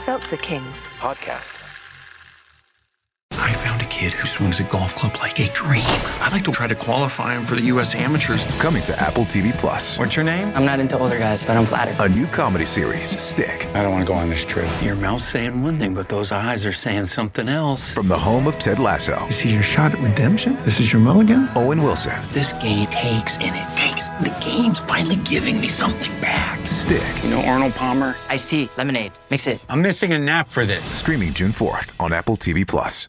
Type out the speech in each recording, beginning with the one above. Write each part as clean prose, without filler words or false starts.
Seltzer Kings. Podcasts. I found a kid who swings a golf club like a dream. I'd like to try to qualify him for the U.S. Amateurs. Coming to Apple TV Plus. What's your name? I'm not into older guys, but I'm flattered. A new comedy series, Stick. I don't want to go on this trip. Your mouth's saying one thing, but those eyes are saying something else. From the home of Ted Lasso. This is your shot at redemption? This is your mulligan? Owen Wilson. This game takes and it takes. The game's finally giving me something back. Stick. You know Arnold Palmer? Iced tea, lemonade, mix it. I'm missing a nap for this. Streaming June 4th on Apple TV Plus.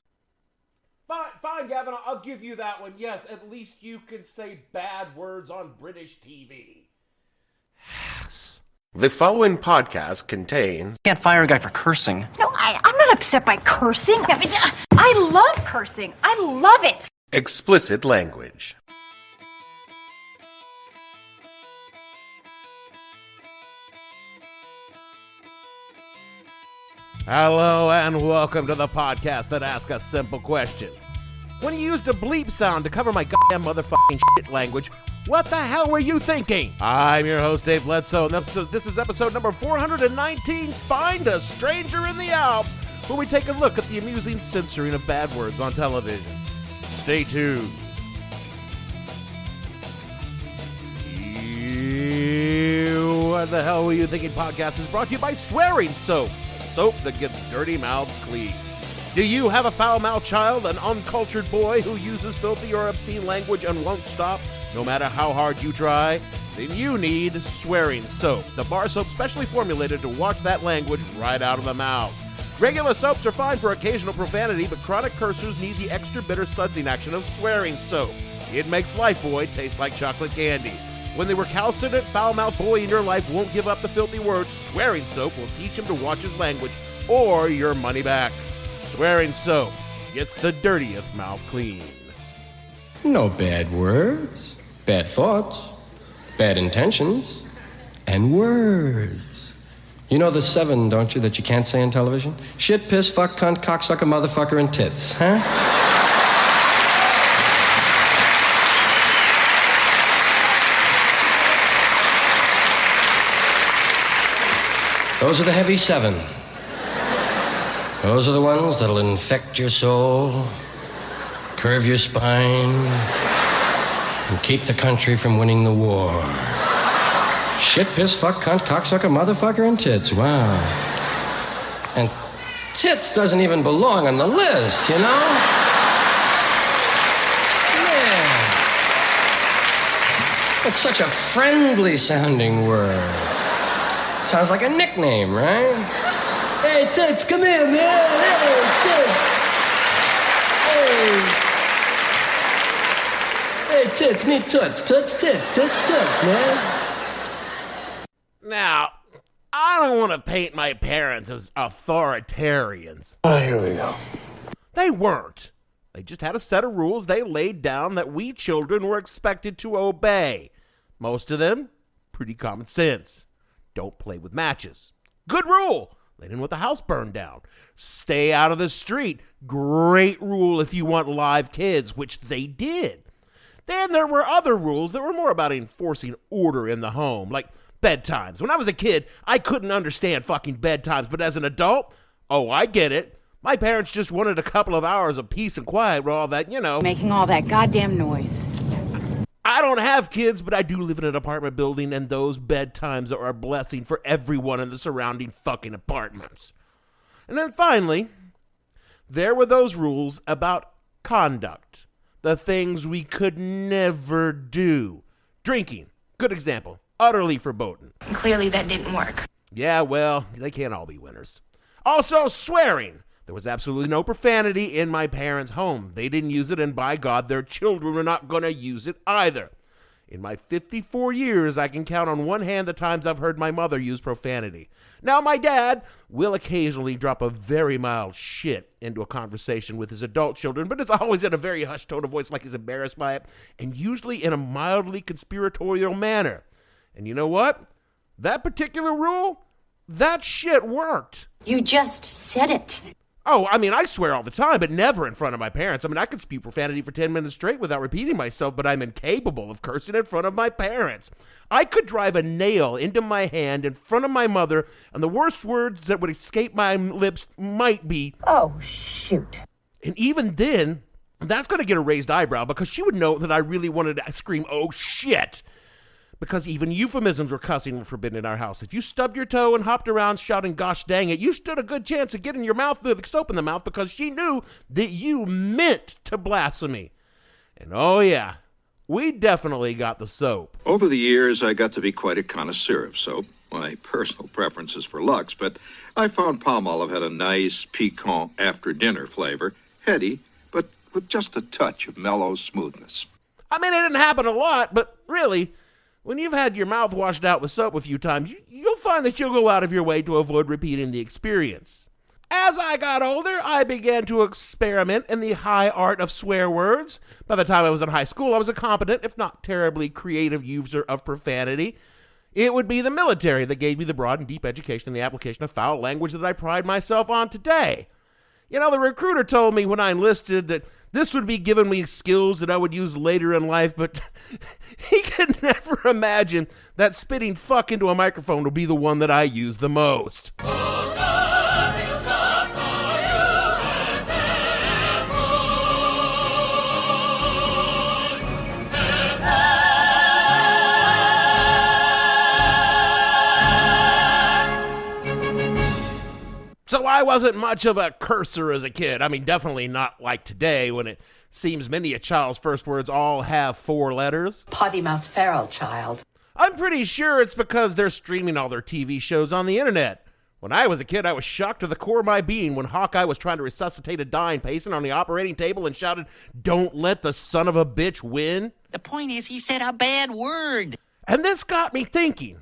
Fine, Gavin, I'll give you that one. Yes, at least you can say bad words on British TV. The following podcast contains... Can't fire a guy for cursing. No, I'm not upset by cursing. I mean, I love cursing. I love it. explicit language. Hello and welcome to the podcast that asks a simple question. When you used a bleep sound to cover my goddamn motherfucking shit language, what the hell were you thinking? I'm your host, Dave Bledsoe, and this is episode number 419, Find a Stranger in the Alps, where we take a look at the amusing censoring of bad words on television. Stay tuned. What the hell were you thinking podcast is brought to you by Swearing Soap, soap that gets dirty mouths clean. Do you have a foul-mouthed child, an uncultured boy who uses filthy or obscene language and won't stop, no matter how hard you try? Then you need Swearing Soap, the bar soap specially formulated to wash that language right out of the mouth. Regular soaps are fine for occasional profanity, but chronic cursors need the extra bitter sudsing action of Swearing Soap. It makes Lifebuoy taste like chocolate candy. When the recalcitrant, foul-mouthed boy in your life won't give up the filthy words, Swearing Soap will teach him to watch his language or your money back. Swearing Soap gets the dirtiest mouth clean. No bad words, bad thoughts, bad intentions, and words. You know the 7, don't you, that you can't say on television? Shit, piss, fuck, cunt, cocksucker, motherfucker, and tits, huh? Those are the heavy 7. Those are the ones that'll infect your soul, curve your spine, and keep the country from winning the war. Shit, piss, fuck, cunt, cocksucker, motherfucker, and tits. Wow. And tits doesn't even belong on the list, you know? Yeah. It's such a friendly sounding word. Sounds like a nickname, right? Hey, Tits, come here, man. Hey, Tits. Hey, Tits, meet Toots. Toots, Tits, Tits, Toots, man. Now, I don't want to paint my parents as authoritarians. Oh, here we go. They weren't. They just had a set of rules they laid down that we children were expected to obey. Most of them, pretty common sense. Don't play with matches. Good rule. They didn't want the house burned down. Stay out of the street. Great rule if you want live kids, which they did. Then there were other rules that were more about enforcing order in the home, like bedtimes. When I was a kid, I couldn't understand fucking bedtimes, but as an adult, oh, I get it. My parents just wanted a couple of hours of peace and quiet with all that, Making all that goddamn noise. I don't have kids, but I do live in an apartment building, and those bedtimes are a blessing for everyone in the surrounding fucking apartments. And then finally, there were those rules about conduct. The things we could never do. Drinking, good example, utterly verboten. Clearly that didn't work. Yeah, well, they can't all be winners. Also, swearing. There was absolutely no profanity in my parents' home. They didn't use it, and by God, their children were not going to use it either. In my 54 years, I can count on one hand the times I've heard my mother use profanity. Now, my dad will occasionally drop a very mild shit into a conversation with his adult children, but it's always in a very hushed tone of voice like he's embarrassed by it, and usually in a mildly conspiratorial manner. And you know what? That particular rule, that shit worked. You just said it. Oh, I mean, I swear all the time, but never in front of my parents. I mean, I could spew profanity for 10 minutes straight without repeating myself, but I'm incapable of cursing in front of my parents. I could drive a nail into my hand in front of my mother, and the worst words that would escape my lips might be, Oh, shoot. and even then, that's going to get a raised eyebrow because she would know that I really wanted to scream, oh, shit. Because even euphemisms or cussing were forbidden in our house. If you stubbed your toe and hopped around shouting, gosh dang it, you stood a good chance of getting your mouth with soap in the mouth because she knew that you meant to blasphemy. And oh yeah, we definitely got the soap. Over the years, I got to be quite a connoisseur of soap. My personal preference is for Lux, but I found Palmolive had a nice, piquant after-dinner flavor, heady, but with just a touch of mellow smoothness. I mean, it didn't happen a lot, but really, when you've had your mouth washed out with soap a few times, you'll find that you'll go out of your way to avoid repeating the experience. As I got older, I began to experiment in the high art of swear words. By the time I was in high school, I was a competent, if not terribly creative user of profanity. It would be the military that gave me the broad and deep education in the application of foul language that I pride myself on today. You know, the recruiter told me when I enlisted that this would be giving me skills that I would use later in life, but he could never imagine that spitting fuck into a microphone would be the one that I use the most. So I wasn't much of a cursor as a kid. I mean, definitely not like today when it seems many a child's first words all have 4 letters. Potty-mouthed feral child. I'm pretty sure it's because they're streaming all their TV shows on the internet. When I was a kid, I was shocked to the core of my being when Hawkeye was trying to resuscitate a dying patient on the operating table and shouted, "Don't let the son of a bitch win." The point is, he said a bad word. And this got me thinking.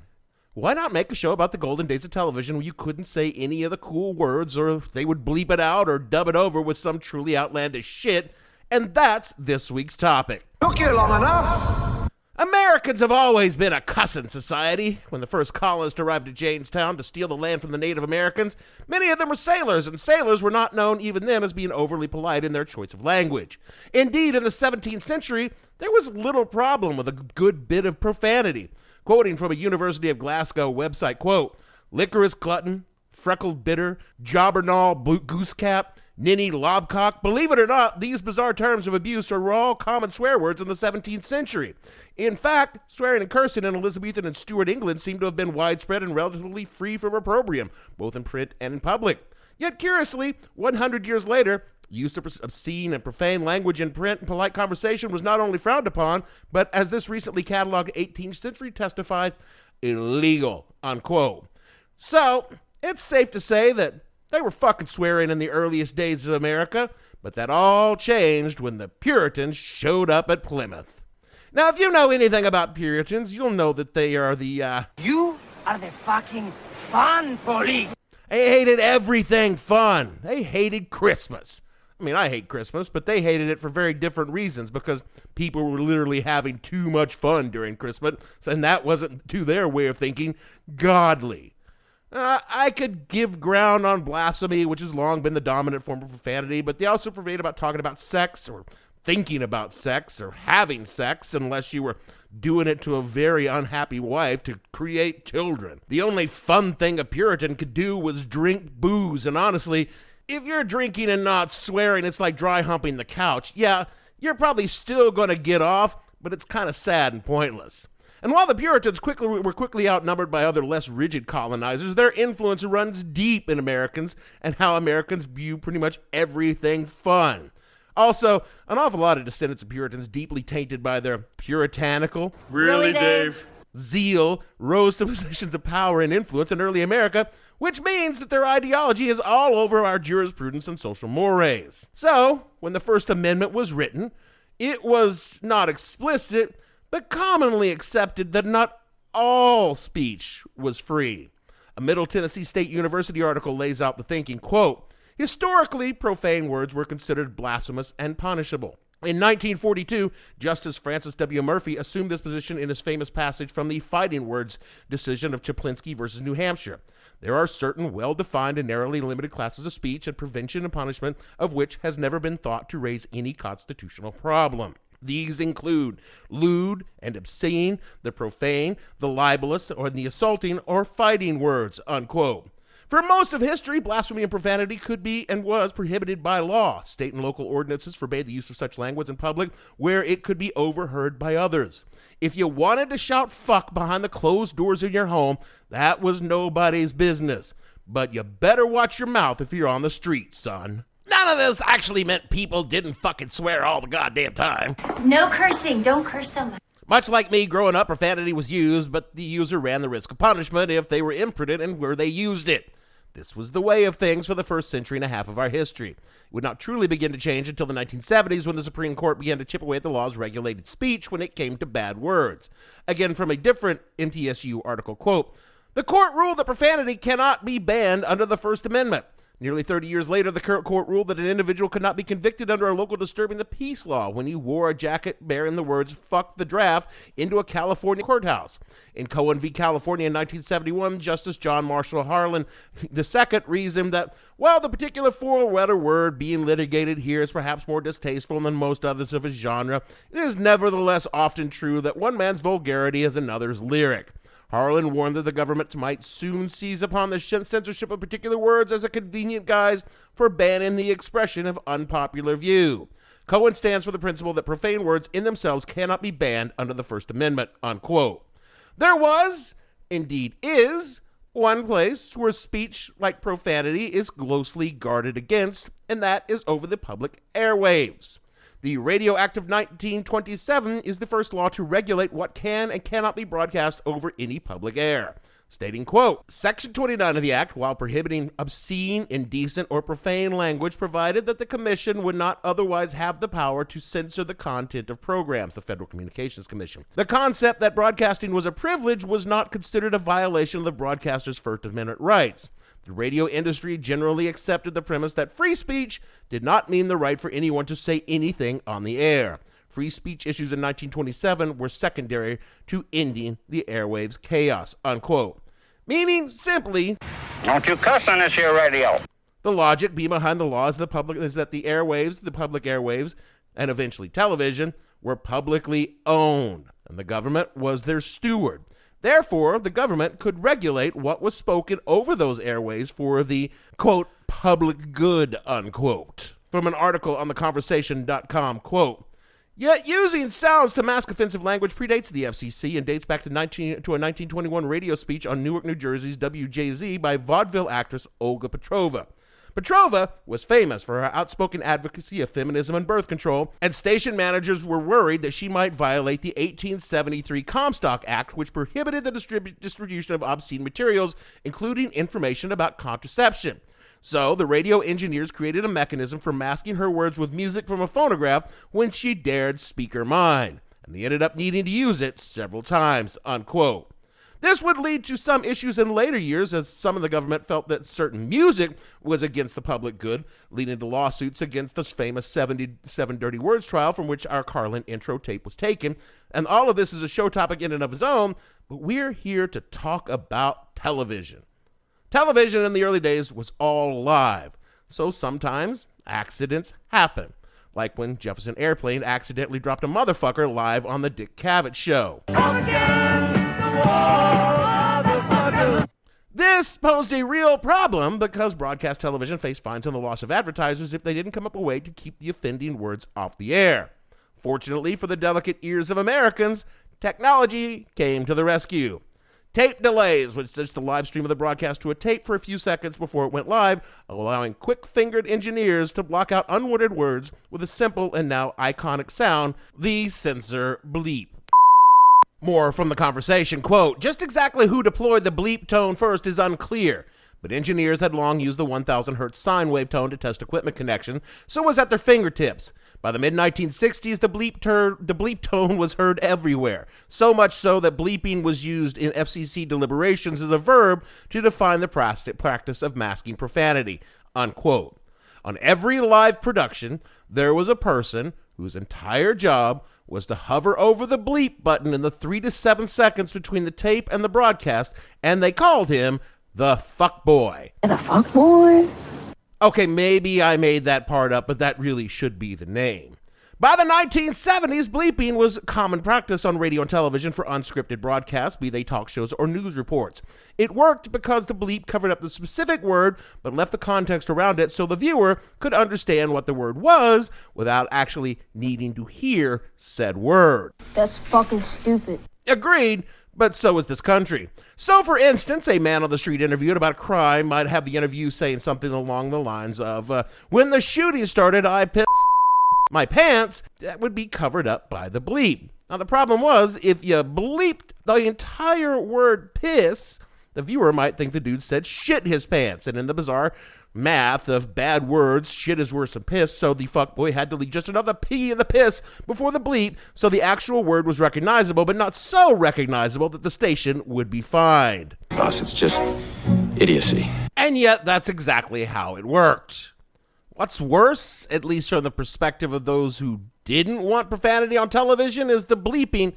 Why not make a show about the golden days of television where you couldn't say any of the cool words or they would bleep it out or dub it over with some truly outlandish shit? And that's this week's topic. Took you long enough. Americans have always been a cussin' society. When the first colonists arrived at Jamestown to steal the land from the Native Americans, many of them were sailors, and sailors were not known even then as being overly polite in their choice of language. Indeed, in the 17th century, there was little problem with a good bit of profanity. Quoting from a University of Glasgow website, quote, "Licorice glutton, freckled bitter, jobbernaw goosecap, ninny lobcock. Believe it or not, these bizarre terms of abuse are all common swear words in the 17th century. In fact, swearing and cursing in Elizabethan and Stuart England seem to have been widespread and relatively free from opprobrium, both in print and in public. Yet curiously, 100 years later, use of obscene and profane language in print and polite conversation was not only frowned upon, but as this recently cataloged 18th century testified, illegal," unquote. So, it's safe to say that they were fucking swearing in the earliest days of America, but that all changed when the Puritans showed up at Plymouth. Now, if you know anything about Puritans, you'll know that they are the, You are the fucking fun police. They hated everything fun. They hated Christmas. I mean, I hate Christmas, but they hated it for very different reasons because people were literally having too much fun during Christmas, and that wasn't, to their way of thinking, godly. I could give ground on blasphemy, which has long been the dominant form of profanity, but they also forbade about talking about sex or thinking about sex or having sex unless you were doing it to a very unhappy wife to create children. The only fun thing a Puritan could do was drink booze, and honestly, if you're drinking and not swearing, it's like dry humping the couch. Yeah, you're probably still going to get off, but it's kind of sad and pointless. And while the Puritans were quickly outnumbered by other less rigid colonizers, their influence runs deep in Americans and how Americans view pretty much everything fun. Also, an awful lot of descendants of Puritans deeply tainted by their puritanical Really, Dave? zeal rose to positions of power and influence in early America, which means that their ideology is all over our jurisprudence and social mores. So, when the First Amendment was written, it was not explicit, but commonly accepted that not all speech was free. A Middle Tennessee State University article lays out the thinking, quote, "Historically, profane words were considered blasphemous and punishable. In 1942, Justice Francis W. Murphy assumed this position in his famous passage from the Fighting Words decision of Chaplinsky versus New Hampshire. There are certain well-defined and narrowly limited classes of speech, and prevention and punishment of which has never been thought to raise any constitutional problem. These include lewd and obscene, the profane, the libelous, or the assaulting or fighting words, unquote. For most of history, blasphemy and profanity could be and was prohibited by law. State and local ordinances forbade the use of such language in public where it could be overheard by others. If you wanted to shout fuck behind the closed doors in your home, that was nobody's business. But you better watch your mouth if you're on the street, son. None of this actually meant people didn't fucking swear all the goddamn time. No cursing. Don't curse so much. Much like me growing up, profanity was used, but the user ran the risk of punishment if they were imprudent and where they used it. This was the way of things for the first century and a half of our history. It would not truly begin to change until the 1970s when the Supreme Court began to chip away at the law's regulated speech when it came to bad words. Again, from a different MTSU article, quote, "The court ruled that profanity cannot be banned under the First Amendment. Nearly 30 years later, the current court ruled that an individual could not be convicted under a local disturbing the peace law when he wore a jacket bearing the words, 'fuck the draft,' into a California courthouse. In Cohen v. California in 1971, Justice John Marshall Harlan II reasoned that, while the particular four-letter word being litigated here is perhaps more distasteful than most others of his genre, it is nevertheless often true that one man's vulgarity is another's lyric. Harlan warned that the government might soon seize upon the censorship of particular words as a convenient guise for banning the expression of unpopular view. Cohen stands for the principle that profane words in themselves cannot be banned under the First Amendment," unquote. There was, indeed is, one place where speech like profanity is closely guarded against, and that is over the public airwaves. The Radio Act of 1927 is the first law to regulate what can and cannot be broadcast over any public air. Stating, quote, "Section 29 of the Act, while prohibiting obscene, indecent, or profane language, provided that the Commission would not otherwise have the power to censor the content of programs," the Federal Communications Commission. The concept that broadcasting was a privilege was not considered a violation of the broadcaster's First Amendment rights. The radio industry generally accepted the premise that free speech did not mean the right for anyone to say anything on the air. Free speech issues in 1927 were secondary to ending the airwaves chaos, unquote. Meaning, simply, don't you cuss on this here radio. The logic behind the laws of the public is that the airwaves, the public airwaves, and eventually television, were publicly owned, and the government was their steward. Therefore, the government could regulate what was spoken over those airwaves for the, quote, public good, unquote. From an article on theconversation.com, quote, "Yet using sounds to mask offensive language predates the FCC and dates back to a 1921 radio speech on Newark, New Jersey's WJZ by vaudeville actress Olga Petrova. Petrova was famous for her outspoken advocacy of feminism and birth control, and station managers were worried that she might violate the 1873 Comstock Act, which prohibited the distribution of obscene materials, including information about contraception. So the radio engineers created a mechanism for masking her words with music from a phonograph when she dared speak her mind, and they ended up needing to use it several times," unquote. This would lead to some issues in later years, as some of the government felt that certain music was against the public good, leading to lawsuits against this famous 77 Dirty Words trial from which our Carlin intro tape was taken. And all of this is a show topic in and of its own, but we're here to talk about television. Television in the early days was all live, so sometimes accidents happen, like when Jefferson Airplane accidentally dropped a motherfucker live on the Dick Cavett Show. This posed a real problem because broadcast television faced fines and the loss of advertisers if they didn't come up with a way to keep the offending words off the air. Fortunately for the delicate ears of Americans, technology came to the rescue. Tape delays, which sets the live stream of the broadcast to a tape for a few seconds before it went live, allowing quick-fingered engineers to block out unwanted words with a simple and now iconic sound, the censor bleep. More from the conversation, quote, "Just exactly who deployed the bleep tone first is unclear, but engineers had long used the 1,000 hertz sine wave tone to test equipment connection, so it was at their fingertips. By the mid-1960s, the bleep tone was heard everywhere, so much so that bleeping was used in FCC deliberations as a verb to define the practice of masking profanity," unquote. On every live production, there was a person whose entire job was to hover over the bleep button in the 3 to 7 seconds between the tape and the broadcast, and they called him the fuckboy. And a fuckboy? Okay, maybe I made that part up, but that really should be the name. By the 1970s, bleeping was common practice on radio and television for unscripted broadcasts, be they talk shows or news reports. It worked because the bleep covered up the specific word, but left the context around it so the viewer could understand what the word was without actually needing to hear said word. That's fucking stupid. Agreed, but so is this country. So, for instance, a man on the street interviewed about a crime might have the interview saying something along the lines of, when the shooting started, I pissed my pants. That would be covered up by the bleep. Now, the problem was, if you bleeped the entire word piss, the viewer might think the dude said shit his pants. And in the bizarre math of bad words, shit is worse than piss, so the fuckboy had to leave just another P in the piss before the bleep, so the actual word was recognizable, but not so recognizable that the station would be fined. Boss, it's just idiocy. And yet, that's exactly how it worked. What's worse, at least from the perspective of those who didn't want profanity on television, is the bleeping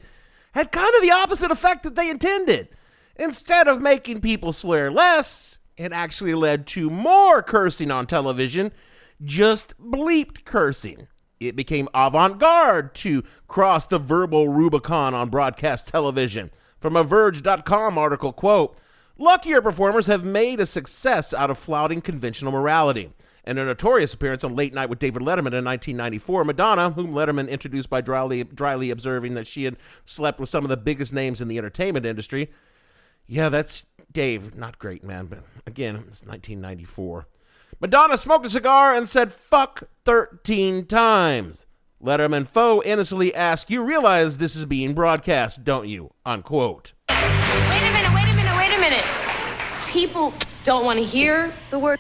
had kind of the opposite effect that they intended. Instead of making people swear less, it actually led to more cursing on television, just bleeped cursing. It became avant-garde to cross the verbal Rubicon on broadcast television. From a Verge.com article, quote, luckier performers have made a success out of flouting conventional morality. In a notorious appearance on Late Night with David Letterman in 1994, Madonna, whom Letterman introduced by dryly observing that she had slept with some of the biggest names in the entertainment industry. Yeah, that's Dave. Not great, man, but again, it's 1994. Madonna smoked a cigar and said, fuck 13 times. Letterman faux innocently asked, you realize this is being broadcast, don't you? Unquote. Wait a minute. People don't want to hear the word.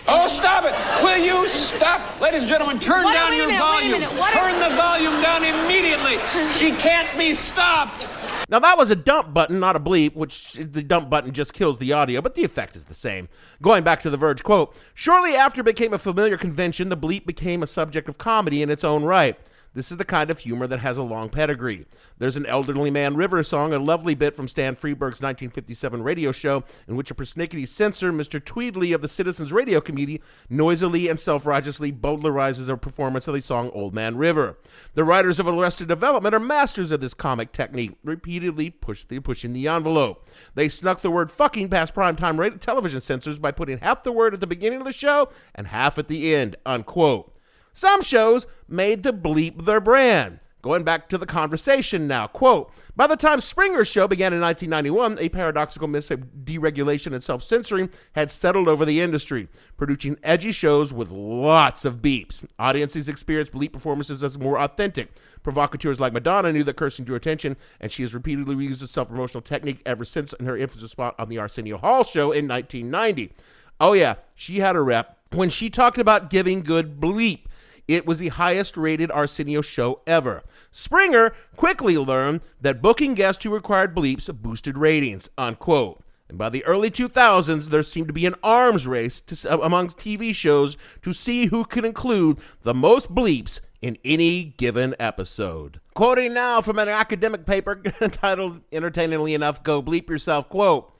Oh, stop it! Will you stop? Ladies and gentlemen, turn down your volume. Turn the volume down immediately. She can't be stopped. Now, that was a dump button, not a bleep, which the dump button just kills the audio, but the effect is the same. Going back to the Verge quote, shortly after it became a familiar convention, the bleep became a subject of comedy in its own right. This is the kind of humor that has a long pedigree. There's an Elderly Man River song, a lovely bit from Stan Freberg's 1957 radio show, in which a persnickety censor, Mr. Tweedley of the Citizens Radio Committee, noisily and self-righteously bowdlerizes a performance of the song Old Man River. The writers of Arrested Development are masters of this comic technique, repeatedly pushing the envelope. They snuck the word fucking past primetime radio television censors by putting half the word at the beginning of the show and half at the end, unquote. Some shows made the bleep their brand. Going back to the conversation now, quote, by the time Springer's show began in 1991, a paradoxical mix of deregulation and self-censoring had settled over the industry, producing edgy shows with lots of beeps. Audiences experienced bleep performances as more authentic. Provocateurs like Madonna knew that cursing drew attention, and she has repeatedly reused a self-promotional technique ever since in her infamous spot on the Arsenio Hall show in 1990. Oh yeah, she had a rep when she talked about giving good bleep. It was the highest-rated Arsenio show ever. Springer quickly learned that booking guests who required bleeps boosted ratings, unquote. And by the early 2000s, there seemed to be an arms race amongst TV shows to see who could include the most bleeps in any given episode. Quoting now from an academic paper entitled, entertainingly enough, Go Bleep Yourself, quote,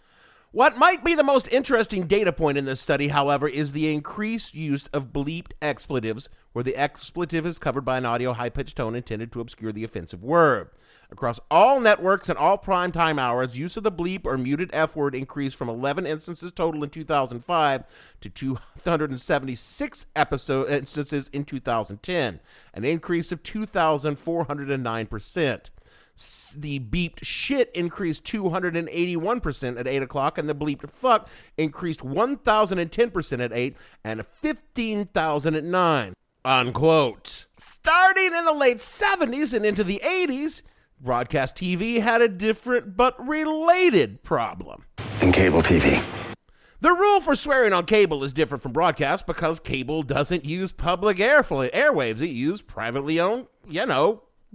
what might be the most interesting data point in this study, however, is the increased use of bleeped expletives, where the expletive is covered by an audio high-pitched tone intended to obscure the offensive word. Across all networks and all primetime hours, use of the bleep or muted F word increased from 11 instances total in 2005 to 276 instances in 2010, an increase of 2,409%. The beeped shit increased 281% at 8 o'clock, and the bleeped fuck increased 1,010% at 8 and 15,000 at 9, unquote. Starting in the late 70s and into the 80s, broadcast TV had a different but related problem. And cable TV. The rule for swearing on cable is different from broadcast because cable doesn't use public airwaves. It uses privately owned,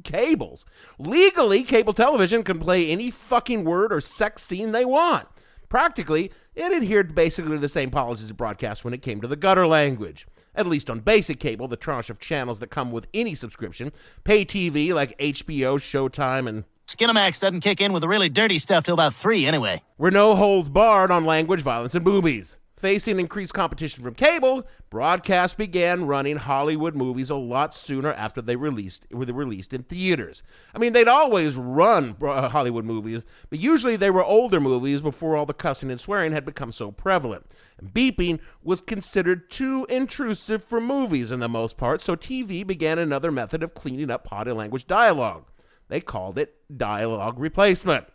cables. Legally, cable television can play any fucking word or sex scene they want. Practically, it adhered basically to the same policies as broadcast when it came to the gutter language. At least on basic cable, the tranche of channels that come with any subscription, pay TV like HBO, Showtime, and Skinamax doesn't kick in with the really dirty stuff till about 3 anyway. We're no holds barred on language, violence, and boobies. Facing increased competition from cable, broadcast began running Hollywood movies a lot sooner after they were released in theaters. I mean, they'd always run Hollywood movies, but usually they were older movies before all the cussing and swearing had become so prevalent. And beeping was considered too intrusive for movies in the most part, so TV began another method of cleaning up potty language dialogue. They called it dialogue replacement.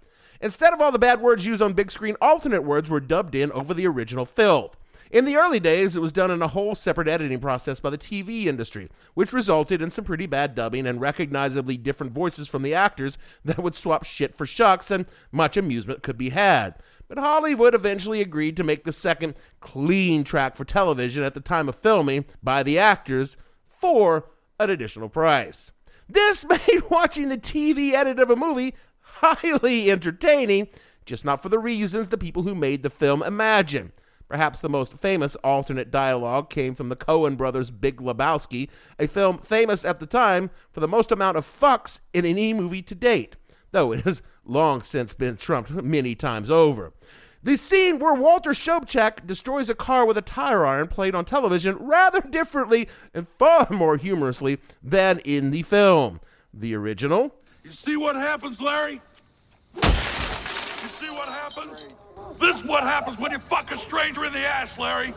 Instead of all the bad words used on big screen, alternate words were dubbed in over the original filth. In the early days, it was done in a whole separate editing process by the TV industry, which resulted in some pretty bad dubbing and recognizably different voices from the actors that would swap shit for shucks, and much amusement could be had. But Hollywood eventually agreed to make the second clean track for television at the time of filming by the actors for an additional price. This made watching the TV edit of a movie highly entertaining, just not for the reasons the people who made the film imagine. Perhaps the most famous alternate dialogue came from the Coen brothers' Big Lebowski, a film famous at the time for the most amount of fucks in any movie to date, though it has long since been trumped many times over. The scene where Walter Sobchak destroys a car with a tire iron played on television rather differently and far more humorously than in the film. The original. You see what happens, Larry? You see what happens? This is what happens when you fuck a stranger in the ass, Larry.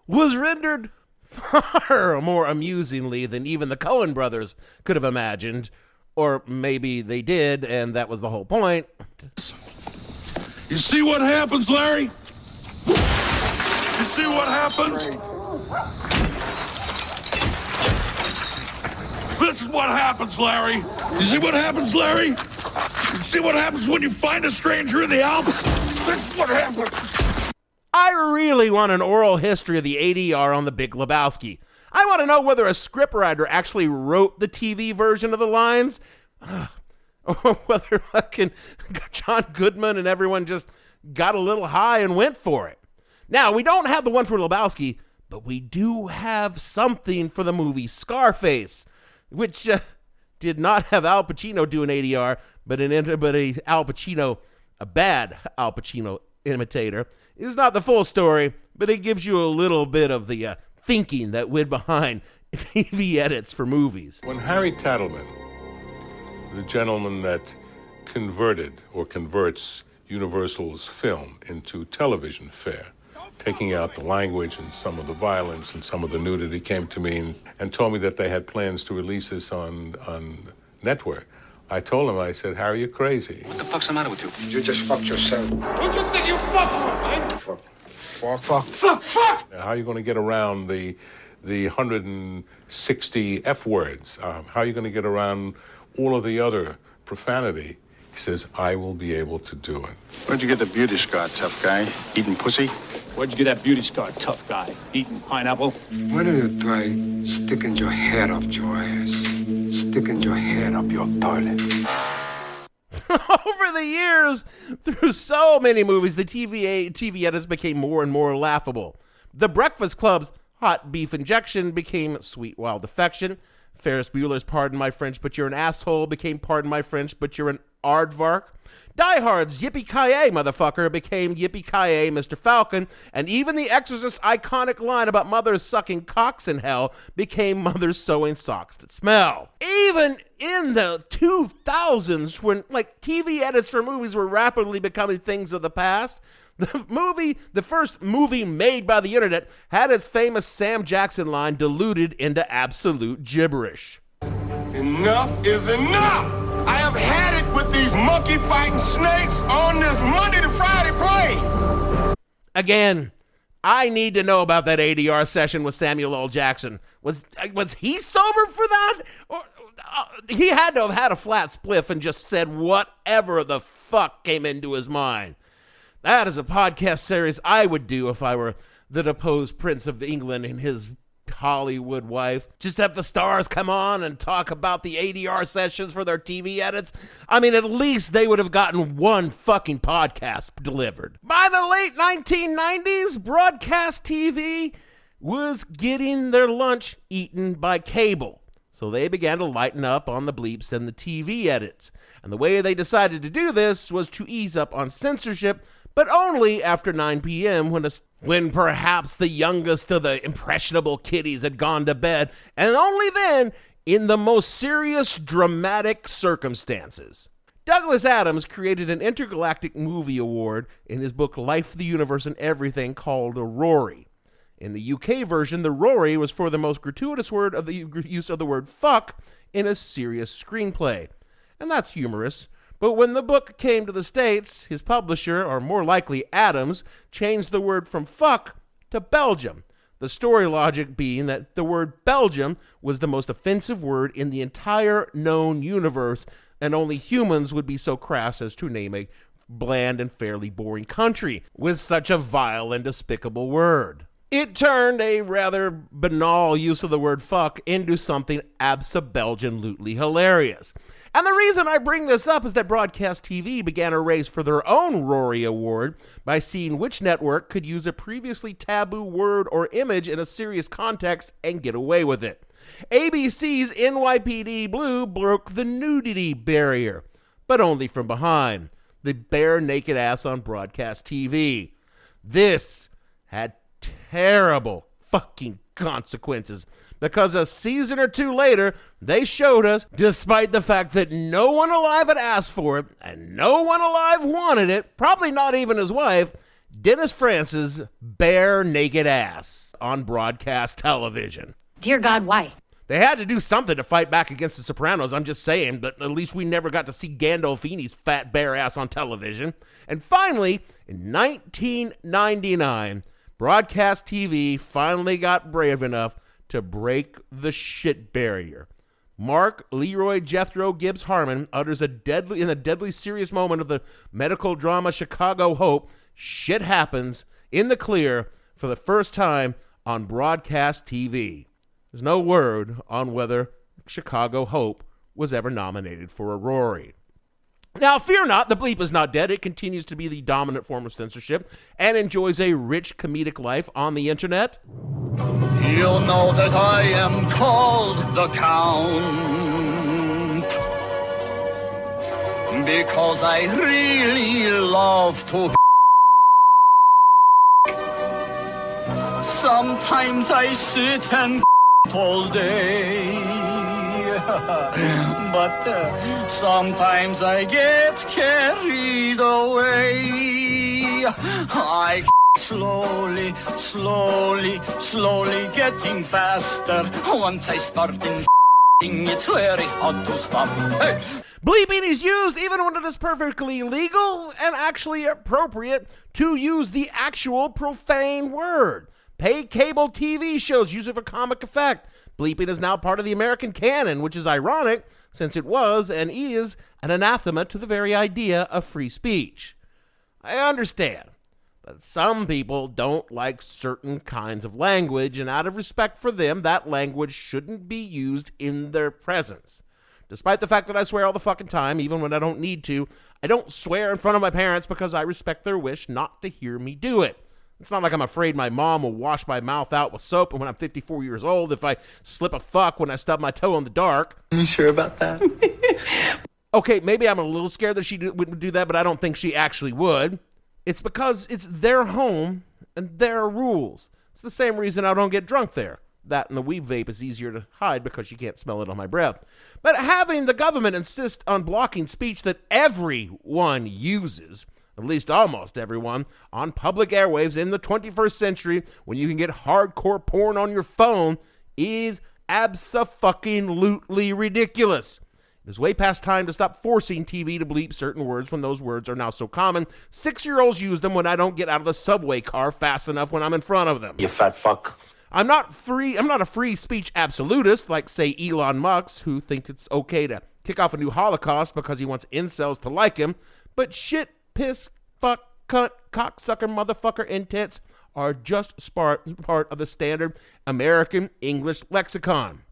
Was rendered far more amusingly than even the Coen brothers could have imagined. Or maybe they did, and that was the whole point. You see what happens, Larry? You see what happens? This is what happens, Larry. You see what happens, Larry? You see what happens when you find a stranger in the Alps? This is what happens. I really want an oral history of the ADR on the Big Lebowski. I want to know whether a scriptwriter actually wrote the TV version of the lines, or whether fucking John Goodman and everyone just got a little high and went for it. Now, we don't have the one for Lebowski, but we do have something for the movie Scarface, which did not have Al Pacino do an ADR, but a bad Al Pacino imitator. It's not the full story, but it gives you a little bit of the thinking that went behind TV edits for movies. When Harry Tattleman, the gentleman that converted or converts Universal's film into television fare, taking out the language and some of the violence and some of the nudity, came to me and told me that they had plans to release this on network. I told him, I said, Harry, you're crazy. What the fuck's the matter with you? You just fucked yourself. What do you think you're fucking with, man? Fuck. How are you going to get around the 160 F words? How are you going to get around all of the other profanity? He says, I will be able to do it. Where'd you get the beauty scar, tough guy? Eating pussy? Where'd you get that beauty scar, tough guy? Eating pineapple? Why don't you try sticking your head up your ass? Sticking your head up your toilet. Over the years, through so many movies, the TV edits became more and more laughable. The Breakfast Club's hot beef injection became sweet wild affection. Ferris Bueller's Pardon My French, but you're an asshole became Pardon My French, but you're an aardvark. Die Hard's Yippee-ki-yay, motherfucker became Yippee-ki-yay, Mr. Falcon, and even the Exorcist's iconic line about mothers sucking cocks in hell became mothers sewing socks that smell. Even in the 2000s, when TV edits for movies were rapidly becoming things of the past, the first movie made by the internet had its famous Sam Jackson line diluted into absolute gibberish. Enough is enough! I have had it with these monkey-fighting snakes on this Monday to Friday plane! Again, I need to know about that ADR session with Samuel L. Jackson. Was he sober for that? Or he had to have had a flat spliff and just said whatever the fuck came into his mind. That is a podcast series I would do if I were the deposed Prince of England and his Hollywood wife. Just have the stars come on and talk about the ADR sessions for their TV edits. I mean, at least they would have gotten one fucking podcast delivered. By the late 1990s, broadcast TV was getting their lunch eaten by cable. So they began to lighten up on the bleeps and the TV edits. And the way they decided to do this was to ease up on censorship, but only after 9 p.m. when perhaps the youngest of the impressionable kiddies had gone to bed, and only then in the most serious, dramatic circumstances. Douglas Adams created an intergalactic movie award in his book Life, the Universe, and Everything called a Rory. In the UK version, the Rory was for the most gratuitous word of the use of the word fuck in a serious screenplay. And that's humorous. But when the book came to the States, his publisher, or more likely Adams, changed the word from fuck to Belgium. The story logic being that the word Belgium was the most offensive word in the entire known universe, and only humans would be so crass as to name a bland and fairly boring country with such a vile and despicable word. It turned a rather banal use of the word fuck into something abso-Belgian-lutely hilarious. And the reason I bring this up is that broadcast TV began a race for their own Rory Award by seeing which network could use a previously taboo word or image in a serious context and get away with it. ABC's NYPD Blue broke the nudity barrier, but only from behind. The bare naked ass on broadcast TV. This had terrible fucking consequences, because a season or two later, they showed us, despite the fact that no one alive had asked for it, and no one alive wanted it, probably not even his wife, Dennis Franz's bare naked ass on broadcast television. Dear God, why? They had to do something to fight back against the Sopranos, I'm just saying, but at least we never got to see Gandolfini's fat bare ass on television. And finally, in 1999, broadcast TV finally got brave enough to break the shit barrier. Mark Leroy Jethro Gibbs Harmon utters in a deadly serious moment of the medical drama Chicago Hope, shit happens in the clear for the first time on broadcast TV. There's no word on whether Chicago Hope was ever nominated for a Rory. Now, fear not, the bleep is not dead. It continues to be the dominant form of censorship and enjoys a rich comedic life on the internet. You know that I am called the Count, because I really love to. Sometimes I sit and all day, but sometimes I get carried away. I slowly getting faster. Once I start it's very hard to stop. Hey! Bleeping is used even when it is perfectly legal and actually appropriate to use the actual profane word. Paid cable TV shows use it for comic effect. Bleeping is now part of the American canon, which is ironic since it was and is an anathema to the very idea of free speech. I understand that some people don't like certain kinds of language, and out of respect for them, that language shouldn't be used in their presence. Despite the fact that I swear all the fucking time, even when I don't need to, I don't swear in front of my parents because I respect their wish not to hear me do it. It's not like I'm afraid my mom will wash my mouth out with soap when I'm 54 years old if I slip a fuck when I stub my toe in the dark. You sure about that? Okay, maybe I'm a little scared that she would do that, but I don't think she actually would. It's because it's their home and their rules. It's the same reason I don't get drunk there. That and the weed vape is easier to hide because you can't smell it on my breath. But having the government insist on blocking speech that everyone uses, at least almost everyone, on public airwaves in the 21st century when you can get hardcore porn on your phone is abso-fucking-lutely ridiculous. It is way past time to stop forcing TV to bleep certain words when those words are now so common. 6-year-olds use them when I don't get out of the subway car fast enough when I'm in front of them. You fat fuck. I'm not a free speech absolutist like, say, Elon Musk, who thinks it's okay to kick off a new Holocaust because he wants incels to like him, but shit, piss, fuck, cunt, cocksucker, motherfucker, and tits are just part of the standard American English lexicon.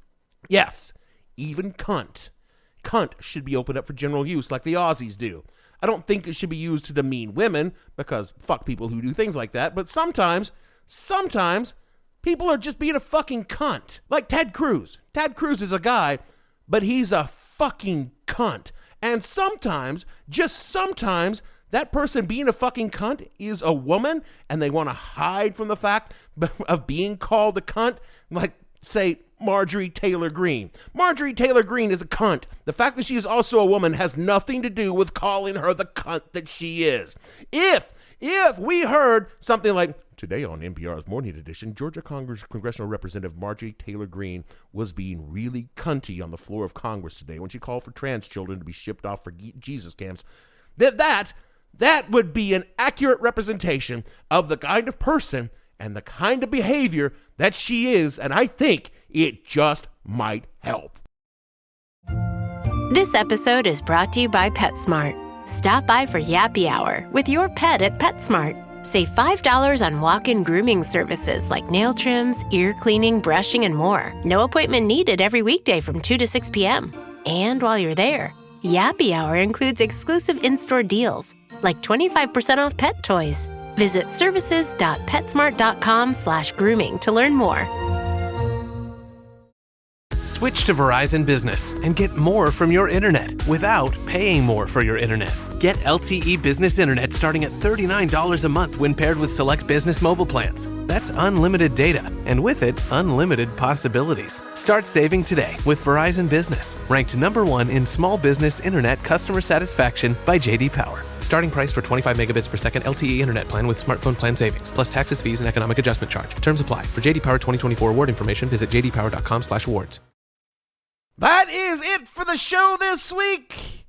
Yes, even cunt. Cunt should be opened up for general use like the Aussies do. I don't think it should be used to demean women, because fuck people who do things like that, but sometimes People are just being a fucking cunt. Like Ted Cruz. Ted Cruz is a guy, but he's a fucking cunt. And sometimes, just sometimes, that person being a fucking cunt is a woman, and they want to hide from the fact of being called a cunt. Like, say, Marjorie Taylor Greene. Marjorie Taylor Greene is a cunt. The fact that she is also a woman has nothing to do with calling her the cunt that she is. If we heard something like, today on NPR's Morning Edition, Georgia Congressional Representative Marjorie Taylor Greene was being really cunty on the floor of Congress today when she called for trans children to be shipped off for Jesus camps, that would be an accurate representation of the kind of person and the kind of behavior that she is, and I think it just might help. This episode is brought to you by PetSmart. Stop by for Yappy Hour with your pet at PetSmart. Save $5 on walk-in grooming services like nail trims, ear cleaning, brushing, and more. No appointment needed every weekday from 2 to 6 p.m. And while you're there, Yappy Hour includes exclusive in-store deals, like 25% off pet toys. Visit services.petsmart.com/grooming to learn more. Switch to Verizon Business and get more from your internet without paying more for your internet. Get LTE Business Internet starting at $39 a month when paired with select business mobile plans. That's unlimited data, and with it, unlimited possibilities. Start saving today with Verizon Business, ranked #1 in small business internet customer satisfaction by J.D. Power. Starting price for 25 megabits per second LTE internet plan with smartphone plan savings, plus taxes, fees, and economic adjustment charge. Terms apply. For J.D. Power 2024 award information, visit jdpower.com/awards. That is it for the show this week.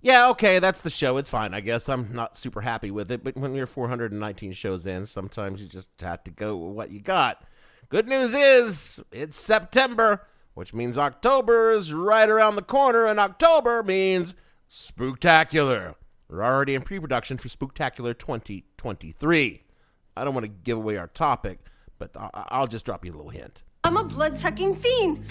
Yeah, okay, that's the show. It's fine, I guess. I'm not super happy with it, but when you're 419 shows in, sometimes you just have to go with what you got. Good news is, it's September, which means October is right around the corner, and October means Spooktacular. We're already in pre-production for Spooktacular 2023. I don't want to give away our topic, but I'll just drop you a little hint. I'm a blood-sucking fiend.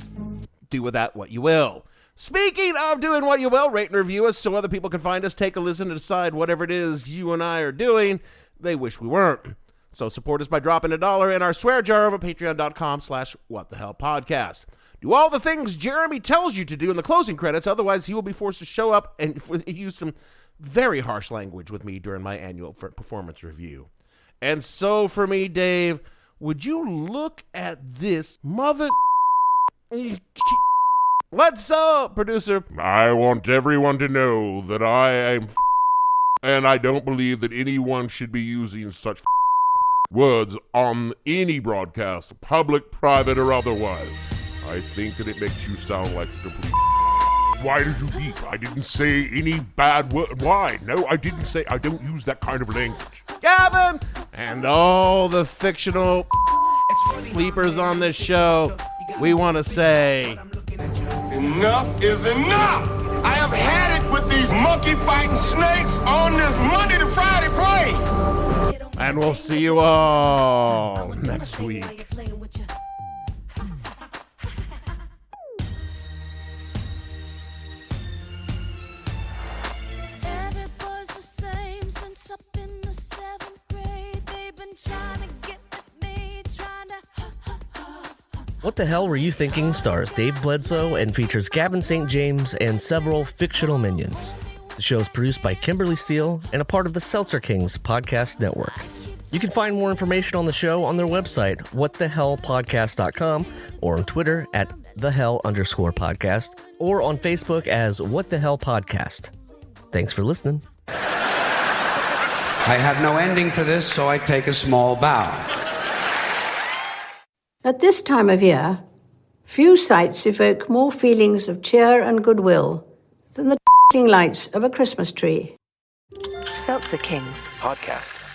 Do with that what you will. Speaking of doing what you will, rate and review us so other people can find us, take a listen to decide whatever it is you and I are doing, they wish we weren't. So support us by dropping $1 in our swear jar over patreon.com/whatthehellpodcast. Do all the things Jeremy tells you to do in the closing credits, otherwise he will be forced to show up and use some very harsh language with me during my annual performance review. And so for me, Dave, would you look at this mother... Let's producer. I want everyone to know that I am and I don't believe that anyone should be using such words on any broadcast, public, private, or otherwise. I think that it makes you sound like a complete... Why did you beep? I didn't say any bad word. Why? No, I didn't say... I don't use that kind of language. Gavin! And all the fictional bleepers on this show, we want to say... Enough is enough! I have had it with these monkey-fighting snakes on this Monday to Friday plane! And we'll see you all next week. What the Hell Were You Thinking stars Dave Bledsoe and features Gavin St. James and several fictional minions. The show is produced by Kimberly Steele and a part of the Seltzer Kings podcast network. You can find more information on the show on their website, whatthehellpodcast.com, or on Twitter at @thehell_podcast, or on Facebook as What the Hell Podcast. Thanks for listening. I have no ending for this, so I take a small bow. At this time of year, few sights evoke more feelings of cheer and goodwill than the lights of a Christmas tree. Seltzer Kings. Podcasts.